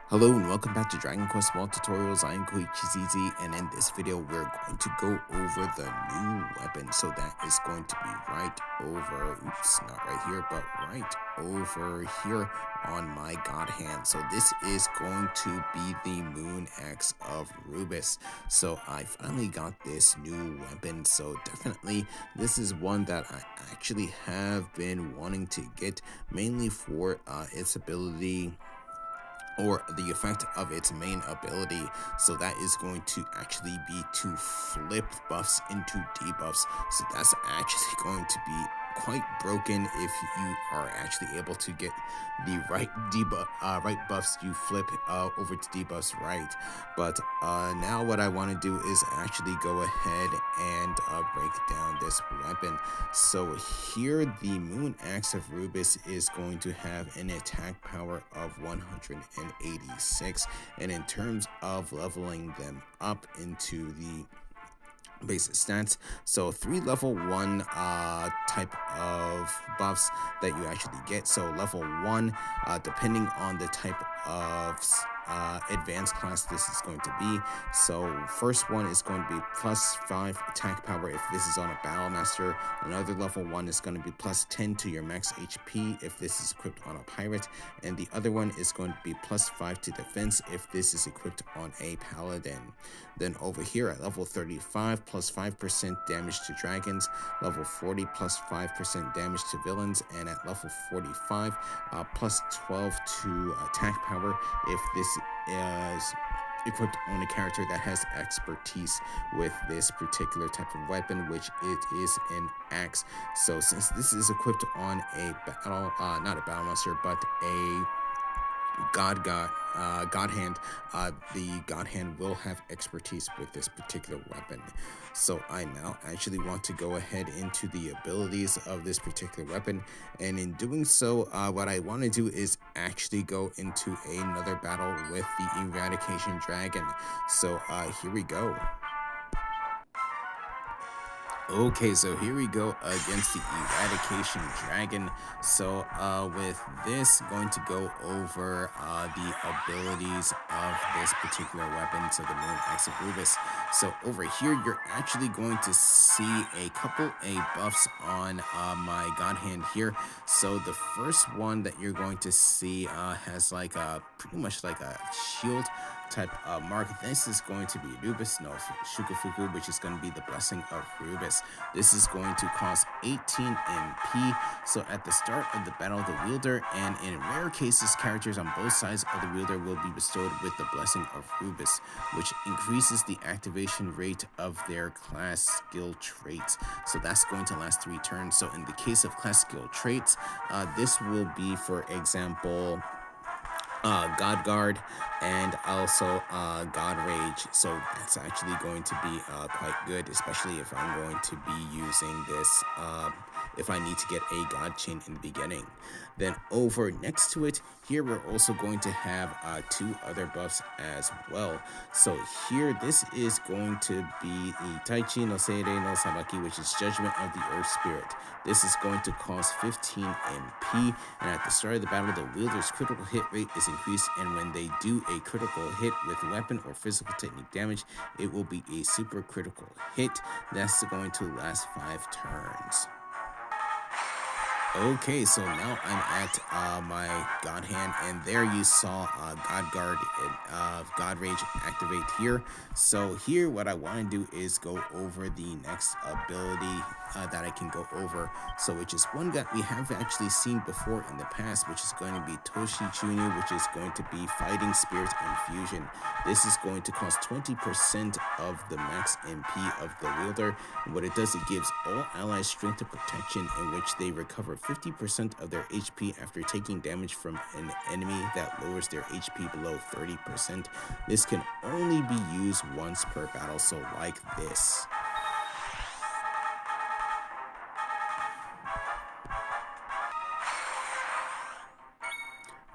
Hello and welcome back to Dragon Quest Small Tutorials. I am Koichizizi, and in this video we're going to go over the new weapon. So that is going to be right over, oops, not right here, but right over here on my god hand. So this is going to be the Moon Axe of Rubiss. So I finally got this new weapon, so definitely this is one that I actually have been wanting to get, mainly for its ability, or the effect of its main ability. So that is going to actually be to flip buffs into debuffs. So that's actually going to be quite broken if you are actually able to get the right debuff, right buffs you flip over to debuffs right. But now what I want to do is actually go ahead and break down this weapon. So here the Moon Axe of Rubiss is going to have an attack power of 186, and in terms of leveling them up into the basic stats, so 3 level 1 type of buffs that you actually get. So level 1, depending on the type of advanced class this is going to be. So first one is going to be plus 5 attack power if this is on a battle master. Another level 1 is going to be plus 10 to your max HP if this is equipped on a pirate, and the other one is going to be plus 5 to defense if this is equipped on a paladin. Then over here at level 35, plus 5% damage to dragons, level 40 plus 5% damage to villains, and at level 45 plus 12 to attack power if this is equipped on a character that has expertise with this particular type of weapon, which it is an axe. So since this is equipped on a battle, not a battle master, but a god hand, the god hand will have expertise with this particular weapon. So I now actually want to go ahead into the abilities of this particular weapon, and in doing so, what I want to do is actually go into another battle with the Eradication Dragon. So here we go. Okay, so here we go against the Eradication Dragon. So with this, going to go over the abilities of this particular weapon, so the Moon Axe of Rubiss. So over here, you're actually going to see a couple buffs on my god hand here. So the first one that you're going to see has like a pretty much like a shield type mark. This is going to be Rubiss no Shukafuku, which is going to be the Blessing of Rubiss. This is going to cost 18 MP. So at the start of the battle, the wielder, and in rare cases, characters on both sides of the wielder will be bestowed with the Blessing of Rubiss, which increases the activation rate of their class skill traits. So that's going to last 3 turns. So in the case of class skill traits, this will be, for example, God Guard, and also God Rage. So that's actually going to be quite good, especially if I'm going to be using this if I need to get a God Chain in the beginning. Then over next to it, here we're also going to have 2 other buffs as well. So here, this is going to be the Taichi no Seirei no Sabaki, which is Judgment of the Earth Spirit. This is going to cost 15 MP, and at the start of the battle, the wielder's critical hit rate is increased, and when they do a critical hit with weapon or physical technique damage, it will be a super critical hit. That's going to last 5 turns. Okay, so now I'm at my god hand, and there you saw God Guard and God Rage activate here. So here, what I want to do is go over the next ability that I can go over, so which is one that we have actually seen before in the past, which is going to be Toshi Chunu, which is going to be Fighting Spirit Infusion. This is going to cost 20% of the max MP of the wielder, and what it does, it gives all allies strength and protection, in which they recover 50% of their HP after taking damage from an enemy that lowers their HP below 30%. This can only be used once per battle, so like this.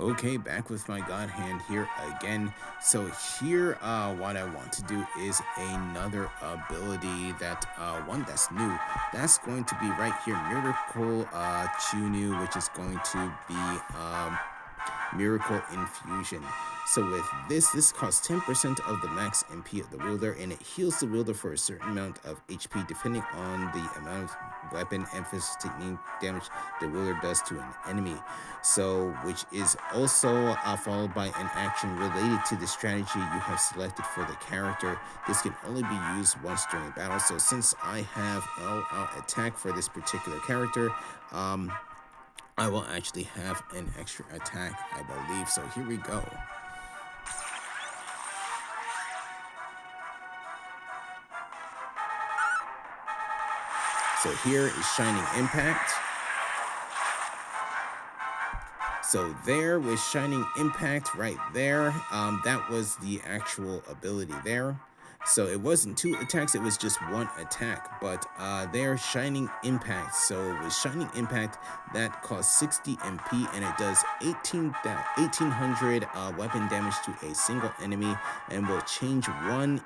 Okay, back with my god hand here again. So here, what I want to do is another ability that, one that's new. That's going to be right here, Miracle Chunu, which is going to be Miracle Infusion. So with this costs 10% of the max MP of the wielder, and it heals the wielder for a certain amount of HP depending on the amount of weapon and physical technique damage the wielder does to an enemy. So which is also followed by an action related to the strategy you have selected for the character. This can only be used once during a battle. So since I have all-out attack for this particular character, I will actually have an extra attack, I believe. So here we go. So here is Shining Impact. So there was Shining Impact right there. That was the actual ability there. So it wasn't 2 attacks, it was just 1 attack, but there's Shining Impact. So with Shining Impact, that costs 60 MP, and it does 1800 weapon damage to a single enemy, and will change one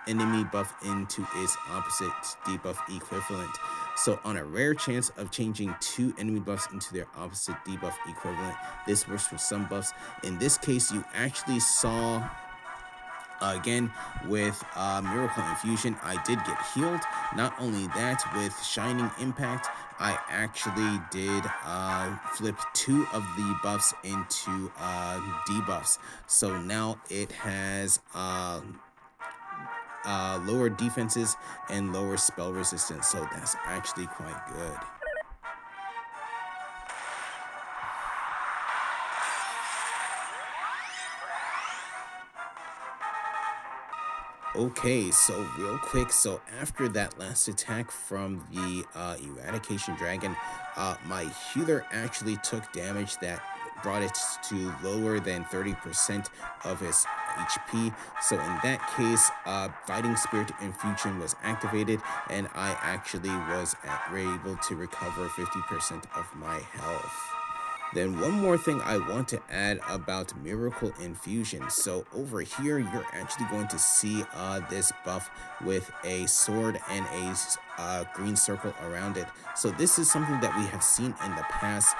enemy buff into its opposite debuff equivalent. So on a rare chance of changing 2 enemy buffs into their opposite debuff equivalent, this works for some buffs. In this case, you actually saw again with Miracle Infusion, I did get healed. Not only that, with Shining Impact, I actually did flip 2 of the buffs into debuffs. So now it has lower defenses and lower spell resistance. So that's actually quite good. Okay, so real quick, so after that last attack from the Eradication Dragon, my healer actually took damage that brought it to lower than 30% of his HP. So in that case, Fighting Spirit Infusion was activated, and I actually was able to recover 50% of my health. Then one more thing I want to add about Miracle Infusion. So over here, you're actually going to see this buff with a sword and a green circle around it. So this is something that we have seen in the past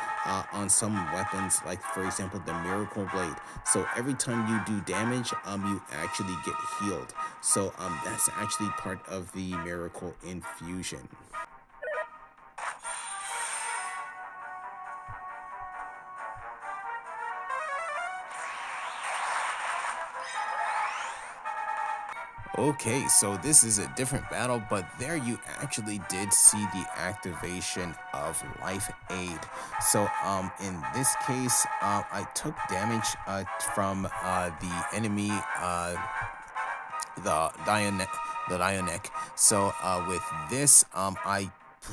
on some weapons, like for example, the Miracle Blade. So every time you do damage, you actually get healed. So that's actually part of the Miracle Infusion. Okay, so this is a different battle, but there you actually did see the activation of Life Aid. So in this case, I took damage from the enemy, the Dionic. So with this, I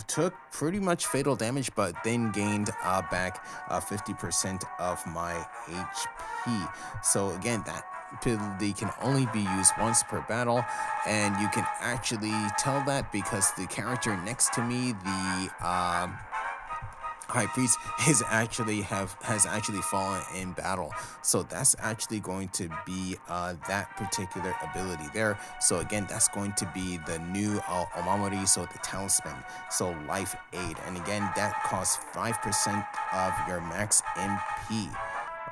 took pretty much fatal damage, but then gained back 50% of my HP. So again, that ability can only be used once per battle, and you can actually tell that because the character next to me, the High Priest, has actually fallen in battle. So that's actually going to be that particular ability there. So again, that's going to be the new Omamori, so the talisman, so Life Aid, and again that costs 5% of your max MP.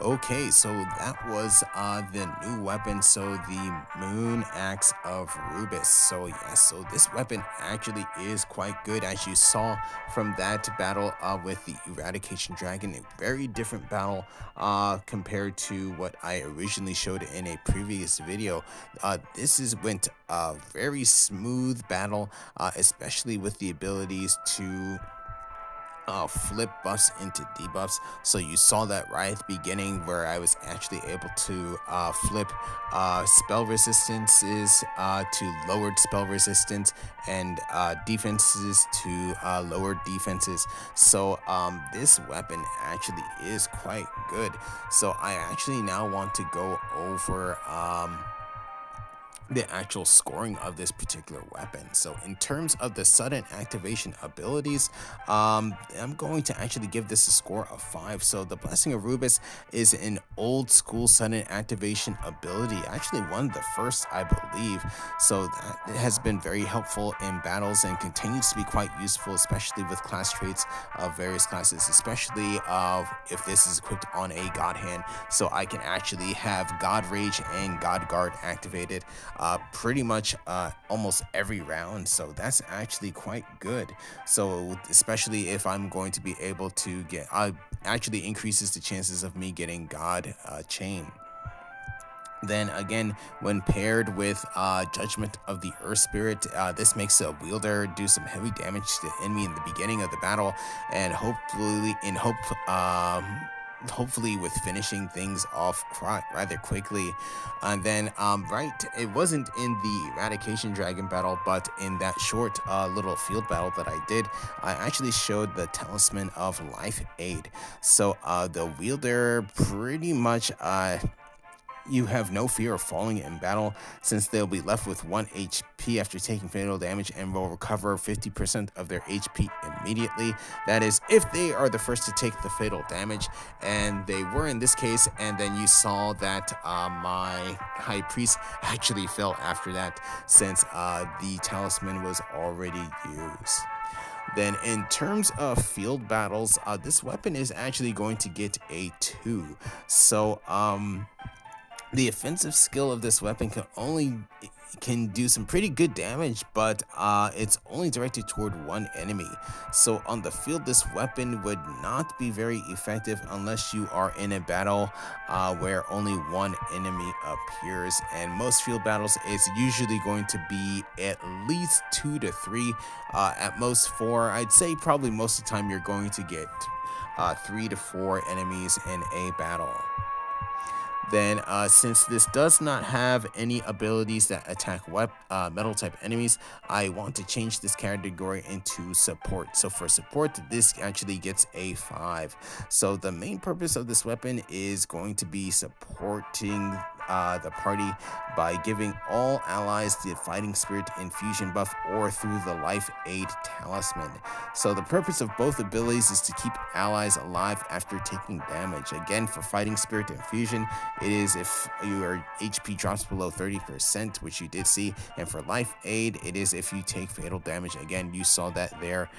Okay, so that was the new weapon, so the Moon Axe of Rubiss. So yes, so this weapon actually is quite good, as you saw from that battle with the Eradication Dragon. A very different battle compared to what I originally showed in a previous video. This went a very smooth battle, especially with the abilities to flip buffs into debuffs. So you saw that right at the beginning, where I was actually able to flip spell resistances to lowered spell resistance, and defenses to lowered defenses. So this weapon actually is quite good. So I actually now want to go over the actual scoring of this particular weapon. So in terms of the sudden activation abilities, I'm going to actually give this a score of 5. So the Blessing of Rubiss is an old school sudden activation ability, actually one of the first, I believe. So that has been very helpful in battles and continues to be quite useful, especially with class traits of various classes, especially if this is equipped on a God Hand. So I can actually have God Rage and God Guard activated pretty much almost every round, so that's actually quite good. So especially if I'm going to be able to get actually increases the chances of me getting God Chain. Then again, when paired with Judgment of the Earth Spirit, this makes a wielder do some heavy damage to the enemy in the beginning of the battle, and hopefully with finishing things off rather quickly. And then it wasn't in the Eradication Dragon battle, but in that short little field battle that I did, I actually showed the Talisman of Life Aid. So the wielder pretty much you have no fear of falling in battle, since they'll be left with 1 HP after taking fatal damage and will recover 50% of their HP immediately. That is, if they are the first to take the fatal damage, and they were in this case. And then you saw that my High Priest actually fell after that, since the talisman was already used. Then in terms of field battles, this weapon is actually going to get a 2. So the offensive skill of this weapon can do some pretty good damage, but it's only directed toward one enemy. So on the field, this weapon would not be very effective unless you are in a battle where only one enemy appears. And most field battles, it's usually going to be at least 2 to 3, at most 4. I'd say probably most of the time you're going to get 3 to 4 enemies in a battle. Then since this does not have any abilities that attack metal type enemies, I want to change this category into support. So for support, this actually gets a 5. So the main purpose of this weapon is going to be supporting the party by giving all allies the Fighting Spirit Infusion buff, or through the Life Aid Talisman. So the purpose of both abilities is to keep allies alive after taking damage. Again, for Fighting Spirit Infusion, it is if your HP drops below 30%, which you did see. And for Life Aid, it is if you take fatal damage. Again, you saw that there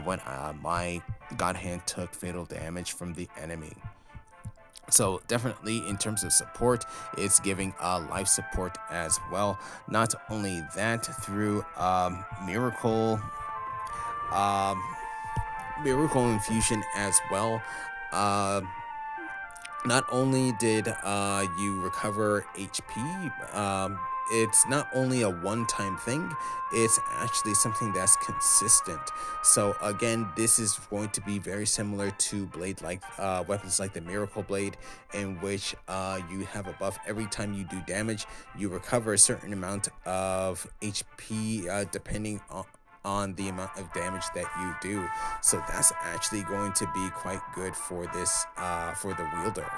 when my God Hand took fatal damage from the enemy. So definitely in terms of support, it's giving life support as well. Not only that, through miracle infusion as well. Not only did you recover HP, it's not only a one-time thing, it's actually something that's consistent. So again, this is going to be very similar to weapons like the Miracle Blade, in which you have a buff every time you do damage. You recover a certain amount of HP depending on the amount of damage that you do. So that's actually going to be quite good for this for the wielder.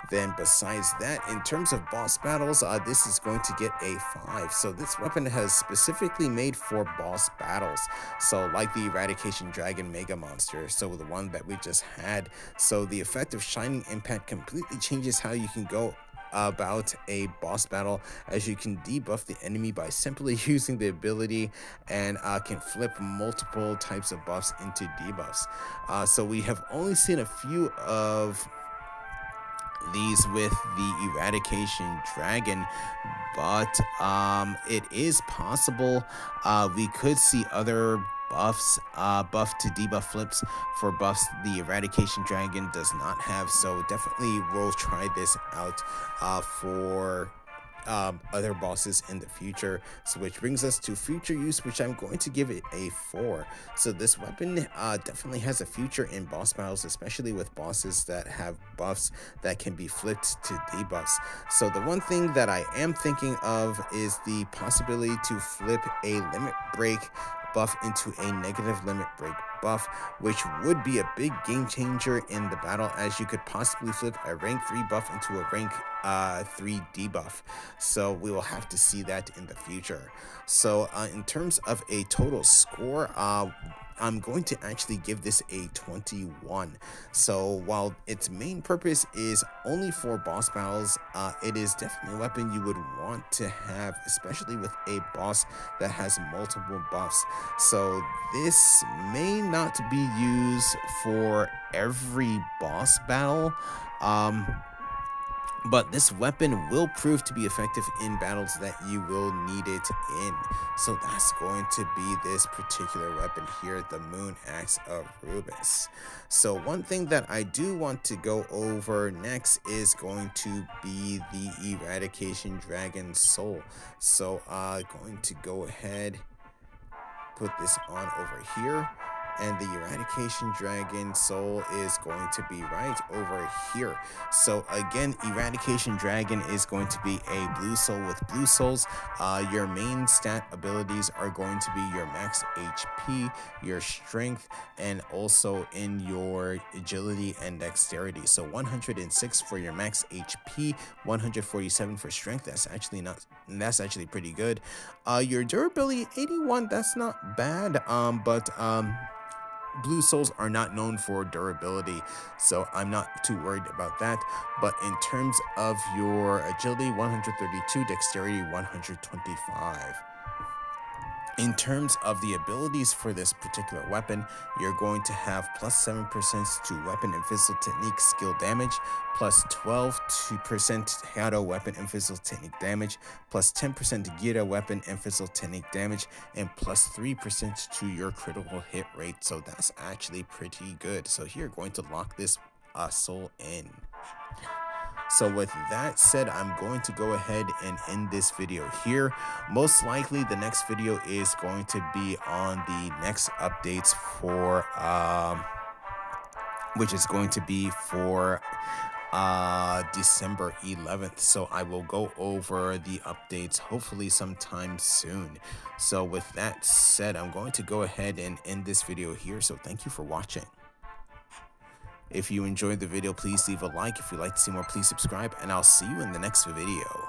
Then besides that, in terms of boss battles, this is going to get a 5. So this weapon has specifically made for boss battles. So like the Eradication Dragon Mega Monster, so the one that we just had. So the effect of Shining Impact completely changes how you can go about a boss battle, as you can debuff the enemy by simply using the ability, and can flip multiple types of buffs into debuffs. So we have only seen a few of these with the Eradication Dragon, but it is possible we could see other buffs, buff to debuff flips for buffs the Eradication Dragon does not have. So definitely we'll try this out for other bosses in the future. So which brings us to future use, which I'm going to give it a 4. So this weapon definitely has a future in boss battles, especially with bosses that have buffs that can be flipped to debuffs. So the one thing that I am thinking of is the possibility to flip a limit break buff into a negative limit break buff, which would be a big game changer in the battle, as you could possibly flip a rank 3 buff into a rank 3 debuff. So we will have to see that in the future. So in terms of a total score, I'm going to actually give this a 21. So while its main purpose is only for boss battles, it is definitely a weapon you would want to have, especially with a boss that has multiple buffs. So this may not be used for every boss battle, but this weapon will prove to be effective in battles that you will need it in. So that's going to be this particular weapon here, the Moon Axe of Rubiss. So one thing that I do want to go over next is going to be the Eradication Dragon soul. So going to go ahead, put this on over here. And the Eradication Dragon soul is going to be right over here. So again, Eradication Dragon is going to be a blue soul with blue souls. Your main stat abilities are going to be your max HP, your strength, and also in your agility and dexterity. So 106 for your max HP, 147 for strength. That's actually pretty good. Your durability 81. That's not bad. But blue souls are not known for durability, so I'm not too worried about that. But in terms of your agility, 132, dexterity 125. In terms of the abilities for this particular weapon, you're going to have plus 7% to weapon and physical technique skill damage, plus 12% Hado weapon and physical technique damage, plus 10% to Gira weapon and physical technique damage, and plus 3% to your critical hit rate. So that's actually pretty good. So here, going to lock this soul in. So with that said, I'm going to go ahead and end this video here. Most likely the next video is going to be on the next updates for which is going to be for December 11th. So I will go over the updates hopefully sometime soon. So with that said, I'm going to go ahead and end this video here. So thank you for watching. If you enjoyed the video, please leave a like. If you'd like to see more, please subscribe, and I'll see you in the next video.